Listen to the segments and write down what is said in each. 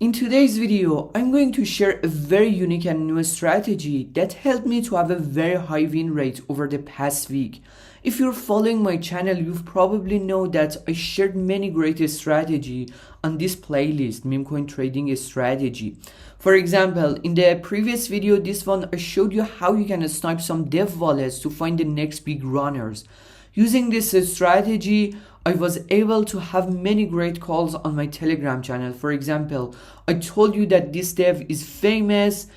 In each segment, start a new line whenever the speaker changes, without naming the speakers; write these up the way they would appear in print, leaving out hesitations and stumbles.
In today's video, I'm going to share a very unique and new strategy that helped me to have a very high win rate over the past week. If you're following my channel, you've probably know that I shared many great strategy on this playlist, Memecoin trading strategy. For example, in the previous video, this one, I showed you how you can snipe some dev wallets to find the next big runners. Using this strategy, I was able to have many great calls on my Telegram channel. For example, I told you that this dev is famous,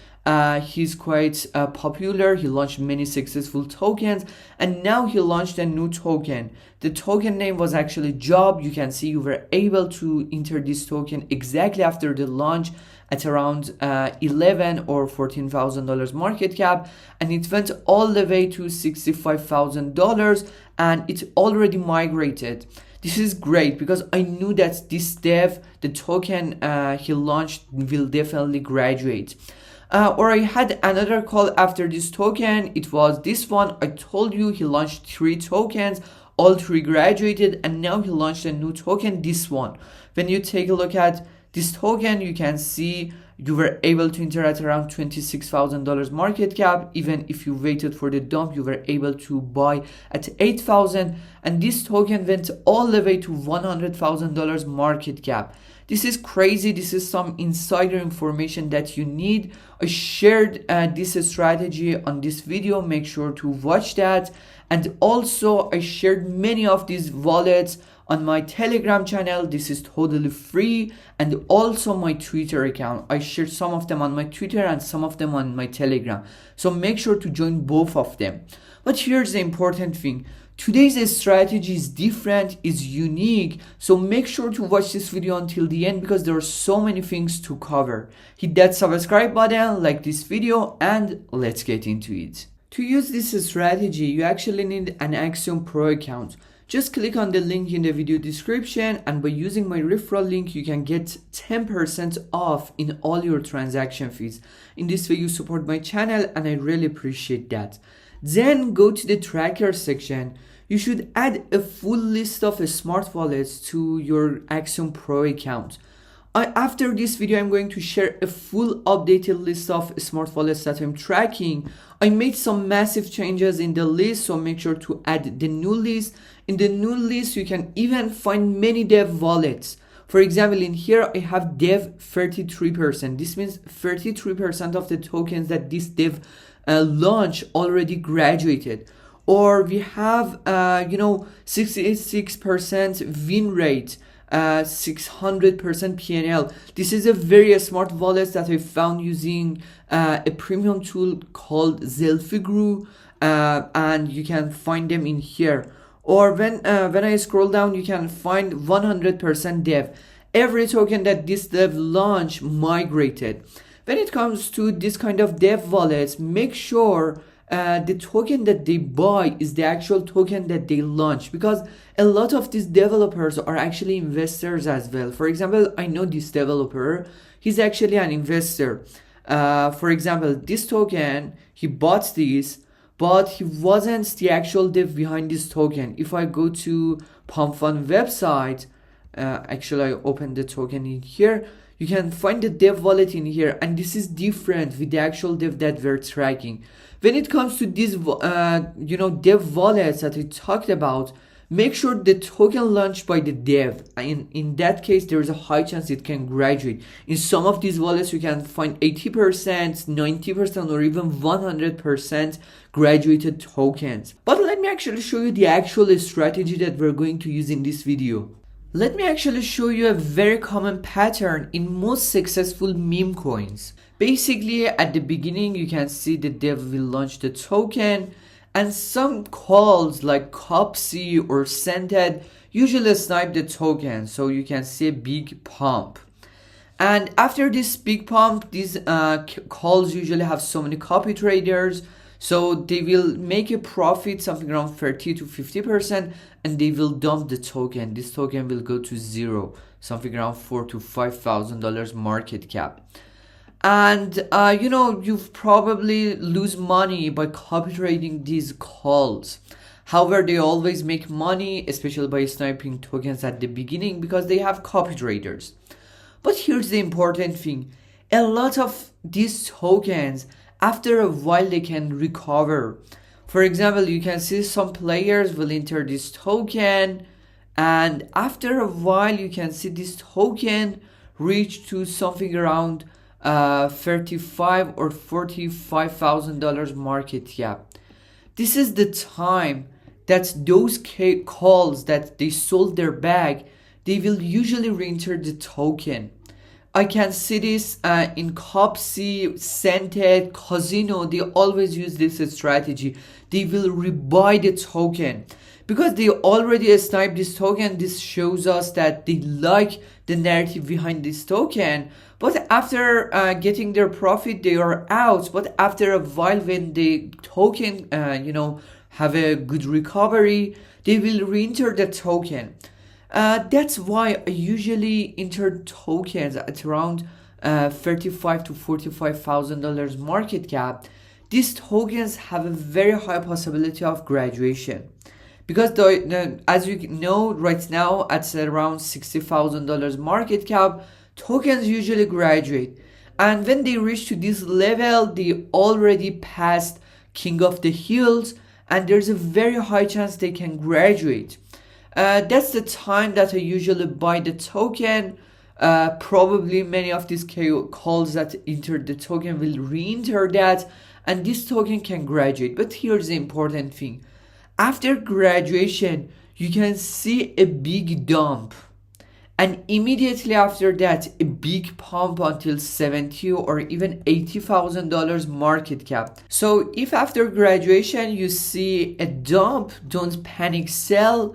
he's quite popular, he launched many successful tokens, and now he launched a new token. The token name was actually Job. You can see you were able to enter this token exactly after the launch at around $11,000 or $14,000 market cap, and it went all the way to $65,000 and it already migrated. This is great because I knew that this dev, the token he launched, will definitely graduate. Or I had another call after this token. It was this one. I told you he launched 3 tokens, all 3 graduated, and now he launched a new token, this one. When you take a look at this token, you can see you were able to enter at around $26,000 market cap. Even if you waited for the dump, you were able to buy at 8,000, and this token went all the way to $100,000 market cap. This is crazy. This is some insider information that you need. I shared this strategy on this video. Make sure to watch that. And also I shared many of these wallets on my Telegram channel. This is totally free, and also my Twitter account. I shared some of them on my Twitter and some of them on my Telegram. So make sure to join both of them. But here's the important thing. Today's strategy is different, is unique, so make sure to watch this video until the end because there are so many things to cover. Hit that subscribe button, like this video, and let's get into it. To use this strategy, you actually need an Axiom Pro account. Just click on the link in the video description, and by using my referral link, you can get 10% off in all your transaction fees. In this way, you support my channel, and I really appreciate that. Then go to the tracker section. You should add a full list of smart wallets to your Axiom Pro account. After this video, I'm going to share a full updated list of smart wallets that I'm tracking. I made some massive changes in the list, so make sure to add the new list. In the new list, you can even find many dev wallets. For example, in here, I have dev 33%. This means 33% of the tokens that this dev launch already graduated. Or we have 66% win rate, 600% PNL. This is a very smart wallet that I found using a premium tool called Zelfigru, and you can find them in here. Or when I scroll down, you can find 100% dev. Every token that this dev launch migrated. When it comes to this kind of dev wallets, make sure the token that they buy is the actual token that they launch, because a lot of these developers are actually investors as well. For example, I know this developer, he's actually an investor. For example, this token, he bought this, but he wasn't the actual dev behind this token. If I go to Pump.fun website, actually I opened the token in here, you can find the dev wallet in here, and this is different with the actual dev that we're tracking. When it comes to these dev wallets that I talked about, make sure the token launched by the dev. In that case, there is a high chance it can graduate. In some of these wallets, you can find 80%, 90%, or even 100% graduated tokens. But let me actually show you the actual strategy that we're going to use in this video. Let me actually show you a very common pattern in most successful meme coins. Basically, at the beginning, you can see the dev will launch the token, and some calls like Copsy or Scented usually snipe the token, so you can see a big pump. And after this big pump, these calls usually have so many copy traders, so they will make a profit something around 30 to 50%, and they will dump the token. This token will go to zero, something around $4,000 to $5,000 market cap. And you've probably lose money by copy trading these calls. However, they always make money, especially by sniping tokens at the beginning, because they have copy traders. But here's the important thing. A lot of these tokens, after a while, they can recover. For example, you can see some players will enter this token, and after a while, you can see this token reach to something around 35 or $45,000 market cap. This is the time that those calls that they sold their bag, they will usually re-enter the token. I can see this in Copsy, Scented, Casino. They always use this strategy. They will rebuy the token because they already sniped this token. This shows us that they like the narrative behind this token. But after getting their profit, they are out. But after a while, when the token, have a good recovery, they will re-enter the token. That's why I usually enter tokens at around $35 to $45,000 market cap. These tokens have a very high possibility of graduation because as you know right now at around $60,000 market cap, tokens usually graduate, and when they reach to this level, they already passed King of the Hills, and there's a very high chance they can graduate. That's the time that I usually buy the token. Probably many of these calls that entered the token will re-enter that, and this token can graduate. But here's the important thing. After graduation, you can see a big dump, and immediately after that, a big pump until $70 or even $80,000 market cap. So if after graduation you see a dump, don't panic, sell.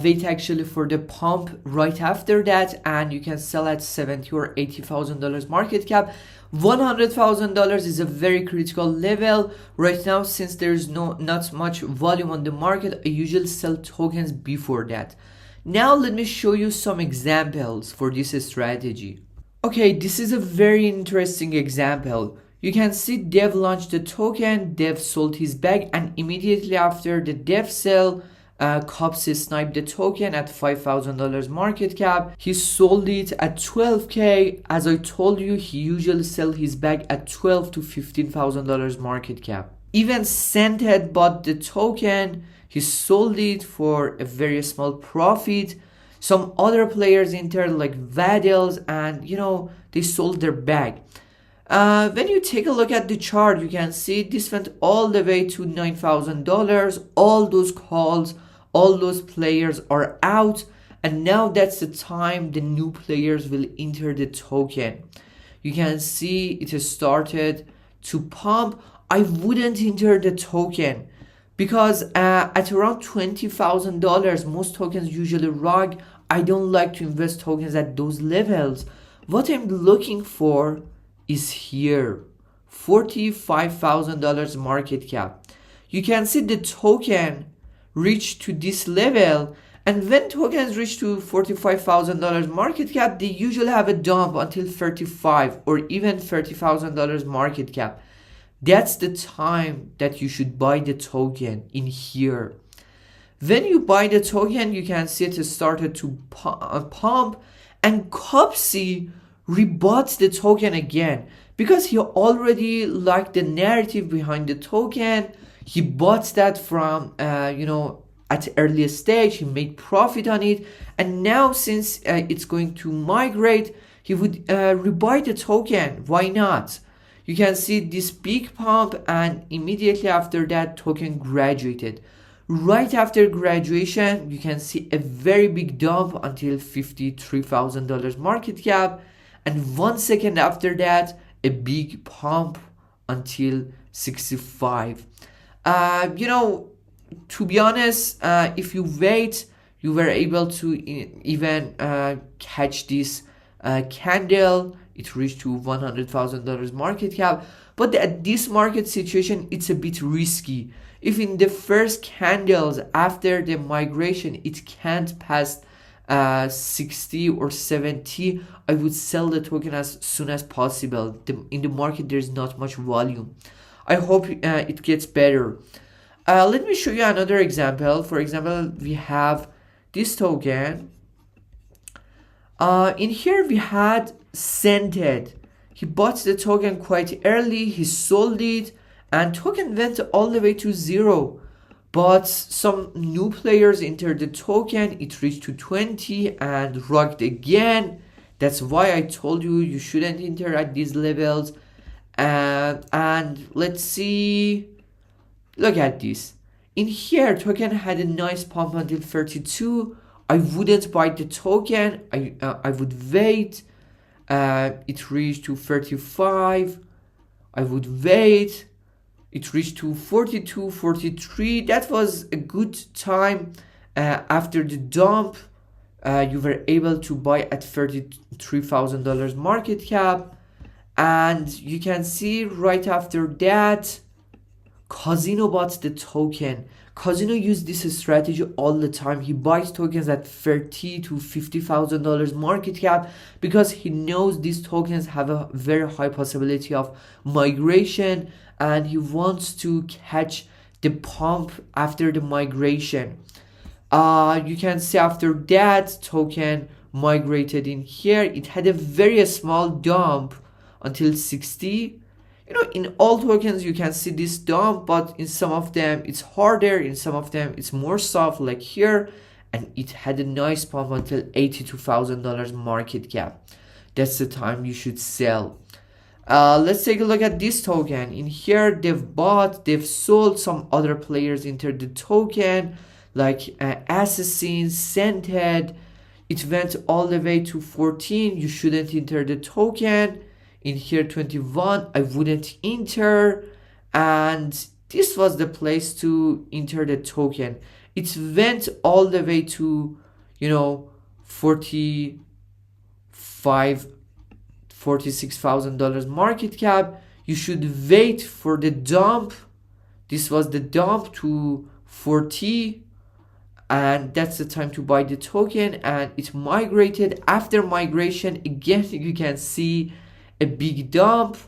Wait actually for the pump right after that, and you can sell at $70 or $80,000 market cap. $100,000 is a very critical level right now. Since there's not much volume on the market, I usually sell tokens before that. Now let me show you some examples for this strategy. Okay, this is a very interesting example. You can see Dev launched the token, Dev sold his bag, and immediately after the Dev sell, Copsy sniped the token at $5,000 market cap. He sold it at $12K. As I told you, he usually sells his bag at $12,000 to $15,000 market cap. Even Scented bought the token. He sold it for a very small profit. Some other players entered like Vadels, and they sold their bag. When you take a look at the chart, you can see this went all the way to $9,000. All those calls, all those players are out, and now that's the time the new players will enter the token. You can see it has started to pump. I wouldn't enter the token because at around $20,000, most tokens usually rug. I don't like to invest tokens at those levels. What I'm looking for is here, $45,000 market cap. You can see the token reach to this level, and when tokens reach to $45,000 market cap, they usually have a dump until $35,000 or even $30,000 market cap. That's the time that you should buy the token in here. When you buy the token, you can see it started to pump, and Copsy rebought the token again because he already liked the narrative behind the token. He bought that from at earlier stage. He made profit on it, and now since it's going to migrate, he would rebuy the token. Why not? You can see this big pump, and immediately after that, token graduated. Right after graduation, you can see a very big dump until $53,000 market cap, and 1 second after that, a big pump until 65. To be honest, if you wait, you were able to even catch this candle. It reached to $100,000 market cap, but at this market situation, it's a bit risky. If in the first candles after the migration, it can't pass 60 or 70, I would sell the token as soon as possible. In the market, there's not much volume. I hope it gets better. Let me show you another example. For example, we have this token. In here we had Scented. He bought the token quite early, he sold it, and token went all the way to 0. But some new players entered the token, it reached to 20 and rocked again. That's why I told you you shouldn't enter at these levels. And let's see, look at this. In here, token had a nice pump until 32. I wouldn't buy the token, I would wait. It reached to 35. I would wait. It reached to 42, 43. That was a good time. After the dump, you were able to buy at $33,000 market cap. And you can see right after that, Casino bought the token. Casino used this strategy all the time. He buys tokens at $30,000 to $50,000 market cap because he knows these tokens have a very high possibility of migration, and he wants to catch the pump after the migration. You can see after that, token migrated in here. It had a very small dump until 60. In all tokens you can see this dump, but in some of them it's harder, in some of them it's more soft, like here. And it had a nice pump until $82,000 market cap. That's the time you should sell. Let's take a look at this token. In here they've bought, they've sold, some other players entered the token like Assassin, Scented. It went all the way to 14. You shouldn't enter the token. In here 21, I wouldn't enter, and this was the place to enter the token. It went all the way to 46,000 market cap. You should wait for the dump. This was the dump to 40, and that's the time to buy the token. And it migrated. After migration, again you can see a big dump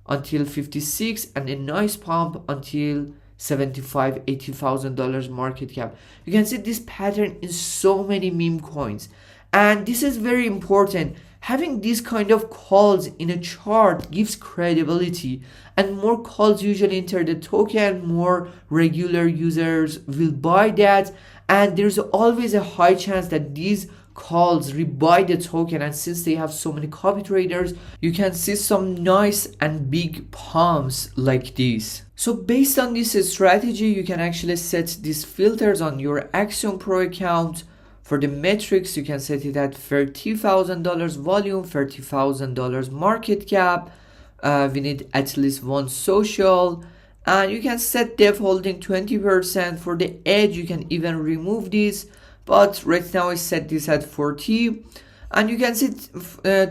until 56 and a nice pump until $75,000-$80,000 market cap. You can see this pattern in so many meme coins, and this is very important. Having these kind of calls in a chart gives credibility, and more calls usually enter the token, more regular users will buy that, and there's always a high chance that these calls rebuy the token. And since they have so many copy traders, you can see some nice and big pumps like this. So based on this strategy, you can actually set these filters on your Axiom Pro account. For the metrics, you can set it at $30,000 volume, $30,000 market cap. We need at least one social, and you can set dev holding 20%. For the edge, you can even remove this, but right now I set this at 40. And you can see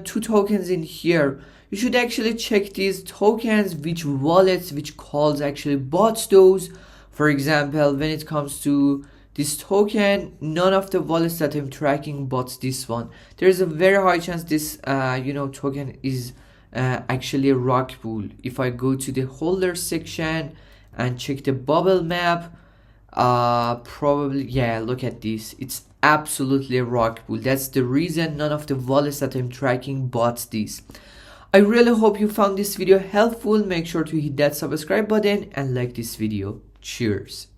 two tokens in here. You should actually check these tokens, which wallets, which calls actually bought those. For example, when it comes to this token, none of the wallets that I'm tracking bought this one. There is a very high chance this token is actually a rock pool. If I go to the holder section and check the bubble map, probably, yeah, look at this, it's absolutely a rock pool. That's the reason none of the wallets that I'm tracking bought this. I really hope you found this video helpful. Make sure to hit that subscribe button and like this video. Cheers.